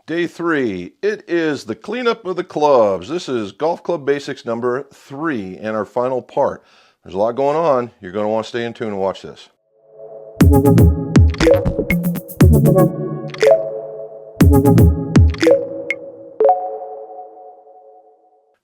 Day 3, it is the cleanup of the clubs. This is Golf Club Basics number 3 and our final part. There's a lot going on. You're going to want to stay in tune and watch this.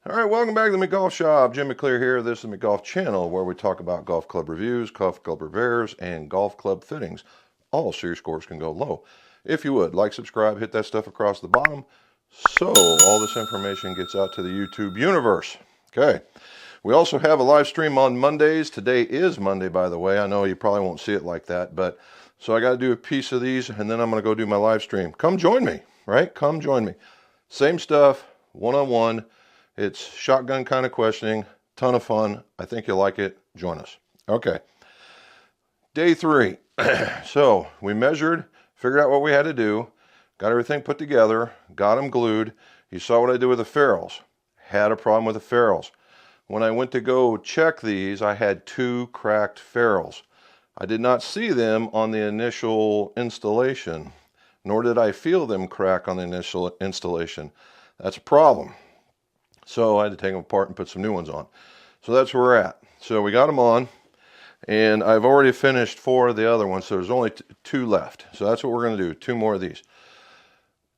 All right, welcome back to the McGolf Shop. Jim McClear here. This is the McGolf channel where we talk about golf club reviews, golf club repairs, and golf club fittings, all so your scores can go low. If you would, like, subscribe, hit that stuff across the bottom so all this information gets out to the YouTube universe. Okay. We also have a live stream on Mondays. Today is Monday, by the way. I know you probably won't see it like that, but so I got to do a piece of these, and then I'm going to go do my live stream. Come join me, right? Come join me. Same stuff, one-on-one. It's shotgun kind of questioning. Ton of fun. I think you'll like it. Join us. Okay. Day 3. So we measured, figured out what we had to do, got everything put together, got them glued. You saw what I did with the ferrules. Had a problem with the ferrules. When I went to go check these, I had 2 cracked ferrules. I did not see them on the initial installation, nor did I feel them crack on the initial installation. That's a problem. So I had to take them apart and put some new ones on. So that's where we're at. So we got them on, and I've already finished 4 of the other ones, so there's only 2 left. So that's what we're going to do, 2 more of these.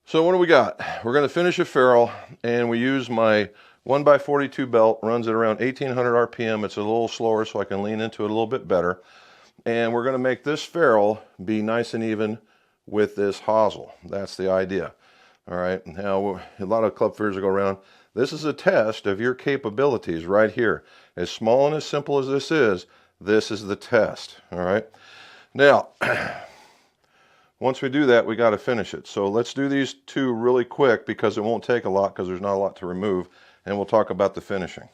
So what do we got? We're going to finish a ferrule, and we use my 1x42 belt, runs at around 1800 RPM. It's a little slower so I can lean into it a little bit better. And we're going to make this ferrule be nice and even with this hosel. That's the idea. All right, now a lot of club fitters will go around. This is a test of your capabilities right here. As small and as simple as this is the test. All right, now once we do that, we got to finish it. So let's do these 2 really quick because it won't take a lot because there's not a lot to remove, and we'll talk about the finishing.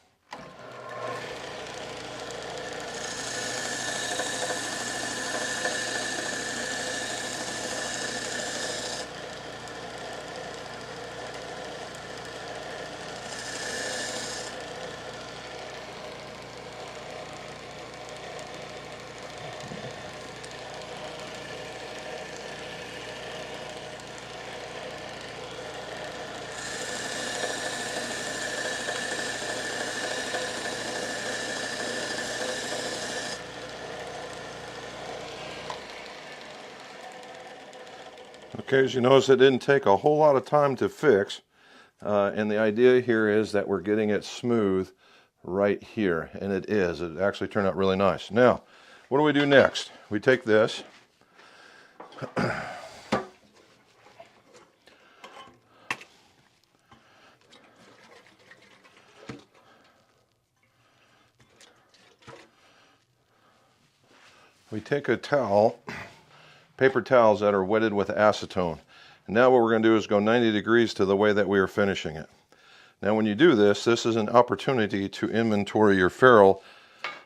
Okay, as you notice, it didn't take a whole lot of time to fix, and the idea here is that we're getting it smooth right here, and it is. It actually turned out really nice. Now, what do we do next? We take this, we take a towel, paper towels that are wetted with acetone. And now what we're going to do is go 90 degrees to the way that we are finishing it. Now when you do this, this is an opportunity to inventory your ferrule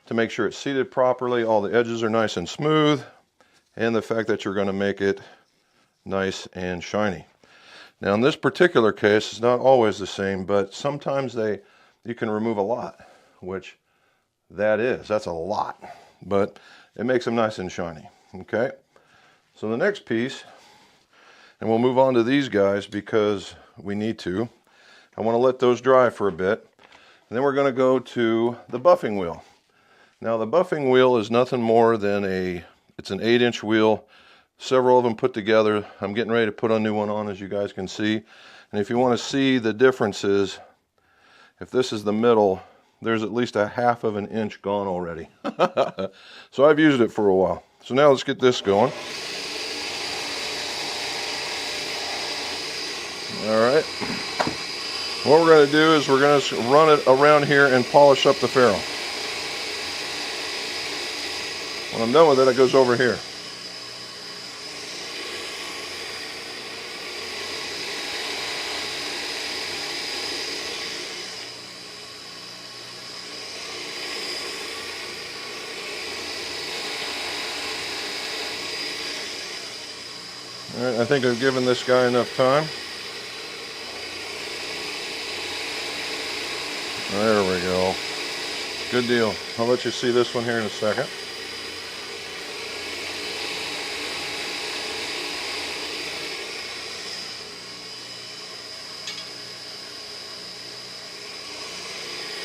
to make sure it's seated properly, all the edges are nice and smooth, and the fact that you're going to make it nice and shiny. Now in this particular case, it's not always the same, but sometimes you can remove a lot, which that's a lot, but it makes them nice and shiny. Okay. So the next piece, and we'll move on to these guys because we need to. I want to let those dry for a bit. And then we're going to go to the buffing wheel. Now the buffing wheel is nothing more than it's an 8-inch wheel, several of them put together. I'm getting ready to put a new one on, as you guys can see. And if you want to see the differences, if this is the middle, there's at least a 1/2 inch gone already. So I've used it for a while. So now let's get this going. All right, what we're going to do is we're going to run it around here and polish up the ferrule. When I'm done with it, it goes over here. All right, I think I've given this guy enough time. There we go. Good deal. I'll let you see this one here in a second.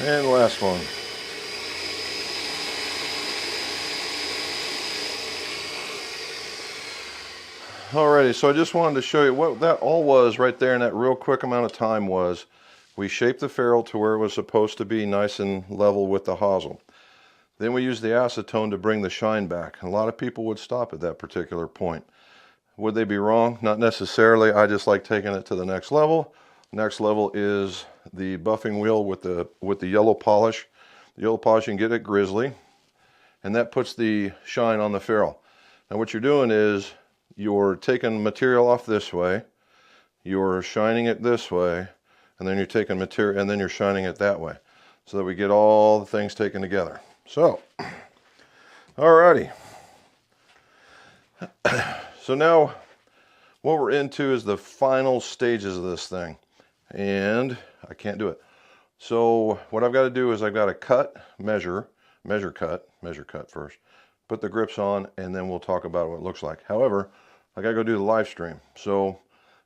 And last one. Alrighty, so I just wanted to show you what that all was right there in that real quick amount of time was. We shaped the ferrule to where it was supposed to be nice and level with the hosel. Then we used the acetone to bring the shine back. A lot of people would stop at that particular point. Would they be wrong? Not necessarily. I just like taking it to the next level. Next level is the buffing wheel with the yellow polish. The yellow polish, you can get it grizzly, and that puts the shine on the ferrule. Now what you're doing is you're taking material off this way, you're shining it this way, and then you're taking material and then you're shining it that way, so that we get all the things taken together. So, alrighty. So now what we're into is the final stages of this thing, and I can't do it. So what I've got to do is I've got to measure cut first, put the grips on, and then we'll talk about what it looks like. However, I got to go do the live stream. So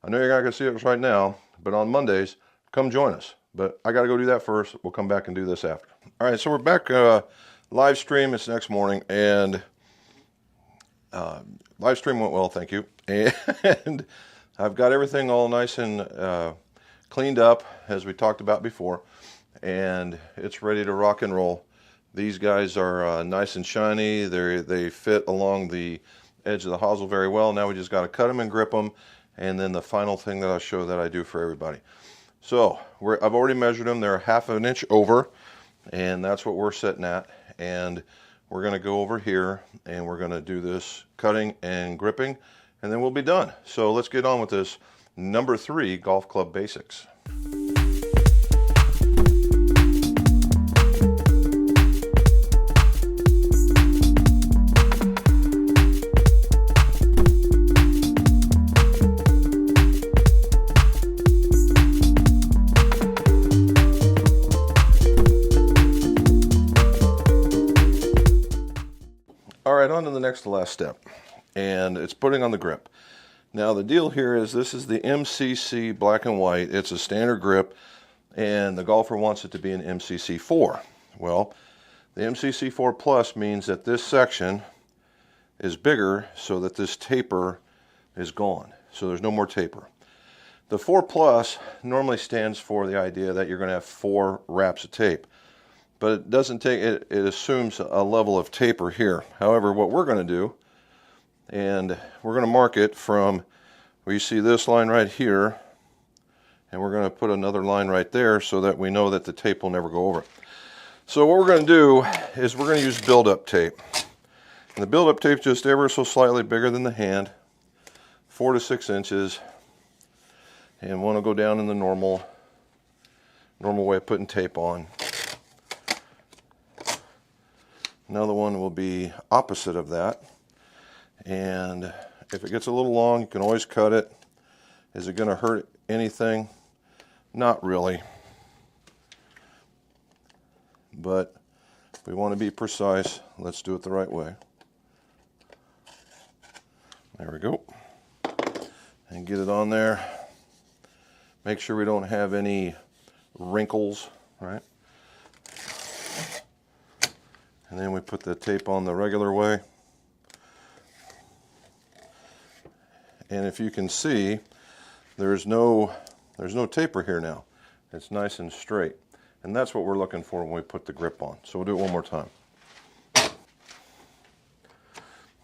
I know you're not going to see it right now, but on Mondays, come join us. But I got to go do that first. We'll come back and do this after. All right, so we're back live stream. It's next morning, and live stream went well, thank you. And I've got everything all nice and cleaned up, as we talked about before, and it's ready to rock and roll. These guys are nice and shiny. They fit along the edge of the hosel very well. Now we just got to cut them and grip them, and then the final thing that I'll show that I do for everybody. So I've already measured them. They're 1/2 inch over, and that's what we're sitting at. And we're going to go over here, and we're going to do this cutting and gripping, and then we'll be done. So let's get on with this number 3 golf club basics. Alright, on to the next to last step, and it's putting on the grip. Now the deal here is this is the MCC black and white. It's a standard grip, and the golfer wants it to be an MCC 4. Well, the MCC 4 Plus means that this section is bigger so that this taper is gone. So there's no more taper. The 4 Plus normally stands for the idea that you're going to have 4 wraps of tape. But it doesn't take it, it assumes a level of taper here. However, what we're going to do, and we're going to mark it from where you see this line right here, and we're going to put another line right there so that we know that the tape will never go over it. So what we're going to do is we're going to use build-up tape. And the build-up tape is just ever so slightly bigger than the hand, 4 to 6 inches, and want to go down in the normal way of putting tape on. Another one will be opposite of that, and if it gets a little long, you can always cut it. Is it going to hurt anything? Not really, but if we want to be precise, let's do it the right way. There we go, and get it on there. Make sure we don't have any wrinkles, right? And then we put the tape on the regular way. And if you can see, there's no taper here now. It's nice and straight. And that's what we're looking for when we put the grip on. So we'll do it one more time.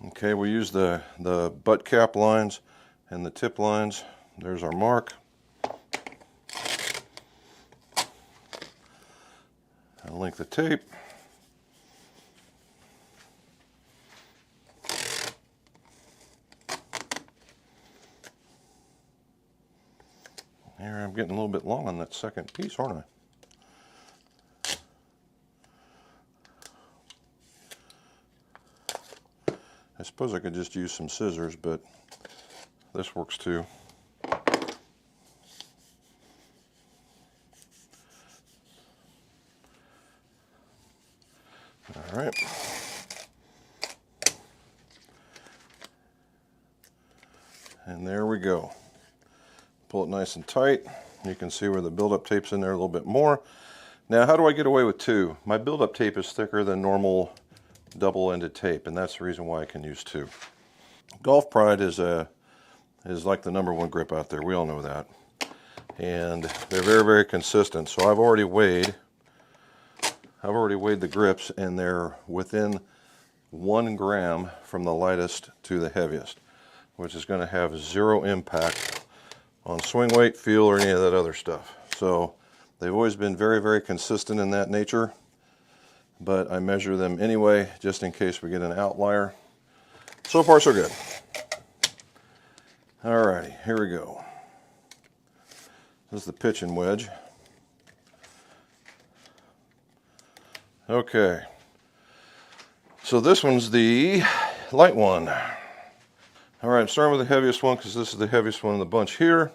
Okay, we use the butt cap lines and the tip lines. There's our mark. I'll link the tape. Here, I'm getting a little bit long on that second piece, aren't I? I suppose I could just use some scissors, but this works too. All right. And there we go. Pull it nice and tight. You can see where the build-up tape's in there a little bit more. Now, how do I get away with 2? My build-up tape is thicker than normal double-ended tape, and that's the reason why I can use 2. Golf Pride is like the #1 grip out there. We all know that. And they're very, very consistent. So I've already weighed the grips, and they're within 1 gram from the lightest to the heaviest, which is going to have 0 impact on swing weight, feel, or any of that other stuff. So they've always been very, very consistent in that nature, but I measure them anyway just in case we get an outlier. So far, so good. Alrighty, here we go. This is the pitching wedge. Okay, so this one's the light one. All right, I'm starting with the heaviest one because this is the heaviest one in the bunch here.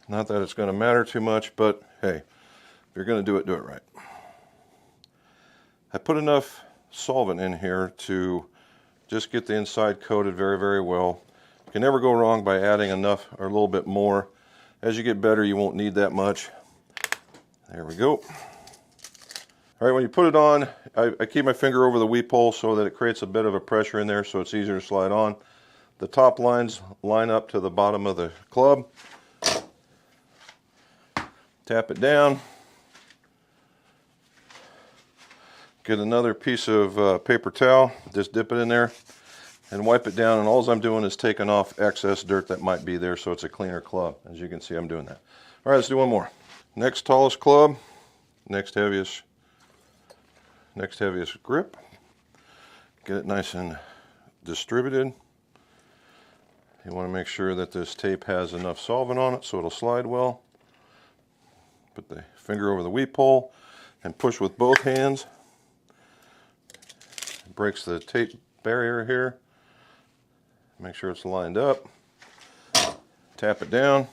Not that it's going to matter too much, but hey, if you're going to do it right. I put enough solvent in here to just get the inside coated very, very well. You can never go wrong by adding enough or a little bit more. As you get better, you won't need that much. There we go. All right, when you put it on, I keep my finger over the weep hole so that it creates a bit of a pressure in there so it's easier to slide on. The top lines line up to the bottom of the club. Tap it down. Get another piece of paper towel, just dip it in there and wipe it down, and all I'm doing is taking off excess dirt that might be there so it's a cleaner club. As you can see, I'm doing that. All right, let's do one more. Next tallest club, next heaviest grip. Get it nice and distributed. You want to make sure that this tape has enough solvent on it so it'll slide well. Put the finger over the weep hole and push with both hands. It breaks the tape barrier here. Make sure it's lined up. Tap it down.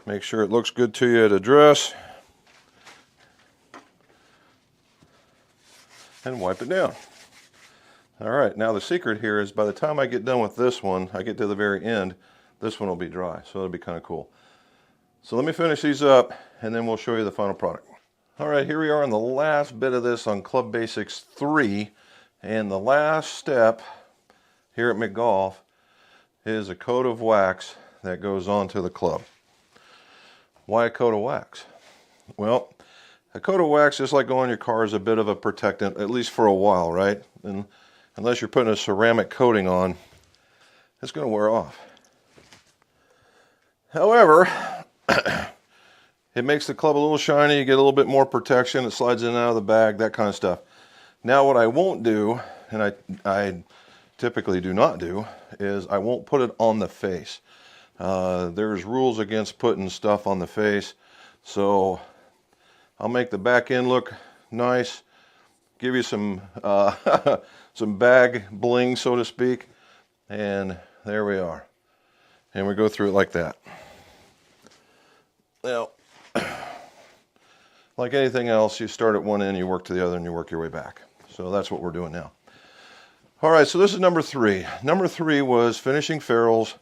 Make sure it looks good to you at address. And wipe it down. All right, now the secret here is by the time I get done with this one, I get to the very end, this one will be dry, so it'll be kind of cool. So let me finish these up, and then we'll show you the final product. All right, here we are on the last bit of this on Club Basics 3, and the last step here at McGolf is a coat of wax that goes onto the club. Why a coat of wax? Well, a coat of wax, just like on your car, is a bit of a protectant, at least for a while, right? And unless you're putting a ceramic coating on, it's going to wear off. However, it makes the club a little shiny, you get a little bit more protection, it slides in and out of the bag, that kind of stuff. Now what I won't do, and I typically do not do, is I won't put it on the face. There's rules against putting stuff on the face, so I'll make the back end look nice, give you some some bag bling, so to speak, and there we are. And we go through it like that. Now, like anything else, you start at one end, you work to the other, and you work your way back. So that's what we're doing now. All right, so this is number 3. Number 3 was finishing ferrules,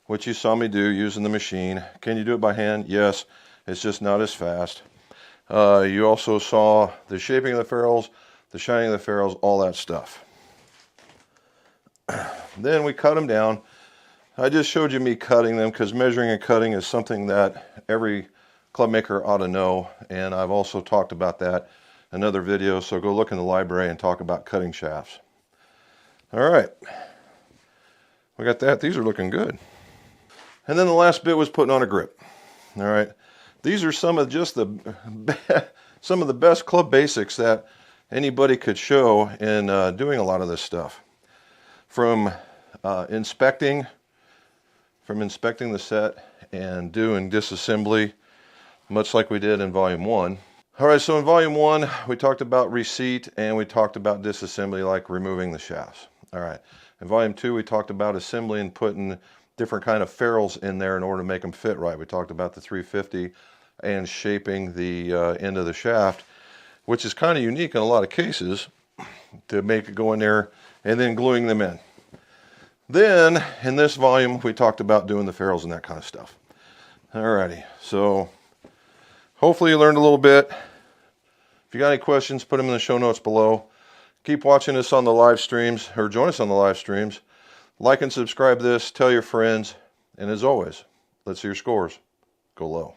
which you saw me do using the machine. Can you do it by hand? Yes, it's just not as fast. You also saw the shaping of the ferrules, the shining of the ferrules, all that stuff. Then we cut them down. I just showed you me cutting them because measuring and cutting is something that every club maker ought to know, and I've also talked about that in another video, so go look in the library and talk about cutting shafts. All right, we got that. These are looking good. And then the last bit was putting on a grip. All right. These are some of just some of the best club basics that anybody could show in doing a lot of this stuff. From inspecting the set and doing disassembly, much like we did in Volume 1. All right, so in Volume 1, we talked about receipt and we talked about disassembly, like removing the shafts. All right. In Volume 2, we talked about assembly and putting different kind of ferrules in there in order to make them fit right. We talked about the 350 and shaping the end of the shaft, which is kind of unique in a lot of cases, to make it go in there and then gluing them in. Then in this volume we talked about doing the ferrules and that kind of stuff. Alrighty, so Hopefully you learned a little bit. If you got any questions, put them in the show notes below. Keep watching us on the live streams, or join us on the live streams. Like and subscribe this, tell your friends, and as always, let's see your scores go low.